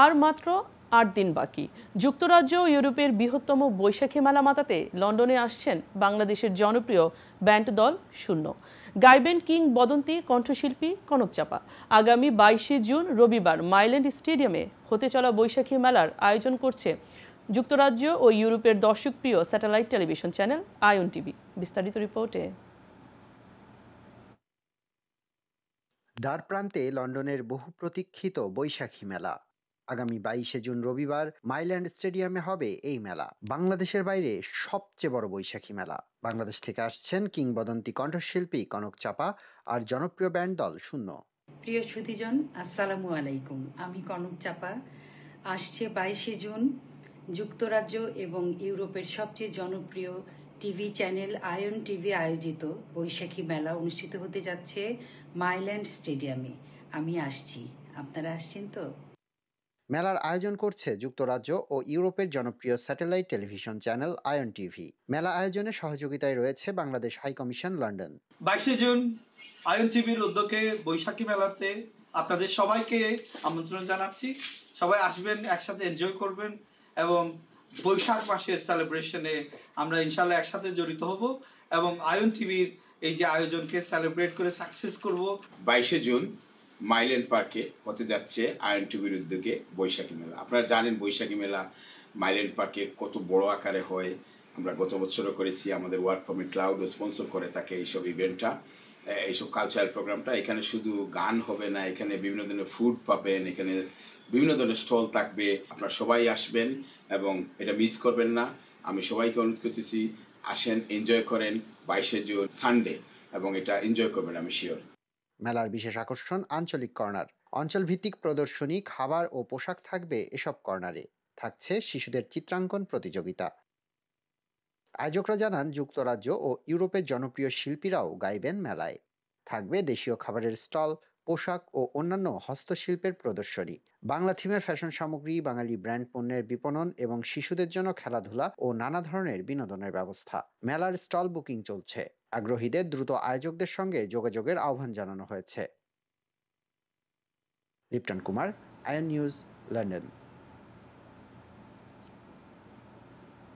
আর মাত্র ৮ দিন বাকি। যুক্তরাজ্য ও ইউরোপের বৃহত্তম বৈশাখী মেলা মাতাতে লন্ডনে আসছেন বাংলাদেশের জনপ্রিয় ব্যান্ড দল শূন্য। গাইবেন কিংবদন্তি কণ্ঠশিল্পী কনক চাপা। আগামী ২২শে জুন রবিবার মাইল্যান্ড স্টেডিয়ামে হতে চলা বৈশাখী মেলার আয়োজন করছে যুক্তরাজ্য ও ইউরোপের দর্শকপ্রিয় satellite television channel Ayon TV. বিস্তারিত রিপোর্টে। দ্বারপ্রান্তে লন্ডনের বহু প্রতীক্ষিত বৈশাখী মেলা। আগামী ২২শে জুন রবিবার মাইল্যান্ড স্টেডিয়ামে হবে এই মেলা, বাংলাদেশের বাইরে সবচেয়ে বড় বৈশাখী মেলা। বাংলাদেশ থেকে আসছেন কিংবদন্তি কণ্ঠশিল্পী কনক চাপা আর জনপ্রিয় ব্যান্ড দল শূন্য। প্রিয় সুধীজন, আসসালামু আলাইকুম। আমি কনক চাপা। আসছে ২২শে জুন যুক্তরাজ্য এবং ইউরোপের সবচেয়ে জনপ্রিয় টিভি চ্যানেল আয়ন টিভি আয়োজিত বৈশাখী মেলা অনুষ্ঠিত হতে যাচ্ছে মাইল্যান্ড স্টেডিয়ামে। আমি আসছি, আপনারা আসছেন তো? মেলার আয়োজন করছে যুক্তরাজ্য ও ইউরোপের জনপ্রিয় satellite television channel Ayon TV. মেলা আয়োজনে সহযোগিতায় রয়েছে বাংলাদেশ হাইকমিশন লন্ডন। ২২শে জুন আয়ন টিভির উদ্যোগে বৈশাখী মেলাতে আপনাদের সবাইকে আমন্ত্রণ জানাচ্ছি। সবাই আসবেন, একসাথে এনজয় করবেন এবং বৈশাখ মাসের সেলিব্রেশনে আমরা ইনশাল্লাহ একসাথে জড়িত হব এবং আয়ন টিভির এই যে আয়োজনকে সেলিব্রেট করে সাকসেস করব। ২২শে জুন মাইল্যান্ড পার্কে হতে যাচ্ছে আয়ন টিভির উদ্যোগে বৈশাখী মেলা। আপনারা জানেন বৈশাখী মেলা মাইল্যান্ড পার্কে কত বড় আকারে হয়। আমরা গত বছরও করেছি, আমাদের work from a cloud sponsor করে থাকে এইসব ইভেন্টটা, এইসব কালচারাল প্রোগ্রামটা। এখানে শুধু গান হবে না, এখানে বিভিন্ন ধরনের ফুড পাবেন, এখানে বিভিন্ন ধরনের স্টল থাকবে। আপনারা সবাই আসবেন এবং এটা মিস করবেন না। আমি সবাইকে অনুরোধ করতেছি, আসেন, এনজয় করেন ২২শে জুন সানডে, এবং এটা এনজয় করবেন, আমি শিওর। মেলার বিশেষ আকর্ষণ আঞ্চলিক কর্নার। অঞ্চলভিত্তিক প্রদর্শনী, খাবার ও পোশাক থাকবে এসব কর্নারে। থাকছে শিশুদের চিত্রাঙ্কন প্রতিযোগিতা। আয়োজকরা জানান, যুক্তরাজ্য ও ইউরোপের জনপ্রিয় শিল্পীরাও গাইবেন মেলায়। থাকবে দেশীয় খাবারের স্টল, পোশাক ও অন্যান্য হস্তশিল্পের প্রদর্শনী। বাংলা থিমের ফ্যাশন সামগ্রী, বাঙালি ব্র্যান্ড পণ্যের বিপণন এবং শিশুদের জন্য খেলাধুলা ও নানা ধরনের বিনোদনের ব্যবস্থা। মেলার স্টল বুকিং চলছে। আগ্রহীদের দ্রুত আয়োজকদের সঙ্গে যোগাযোগের আহ্বান জানানো হয়েছে। Lipton Kumar, ion news, London.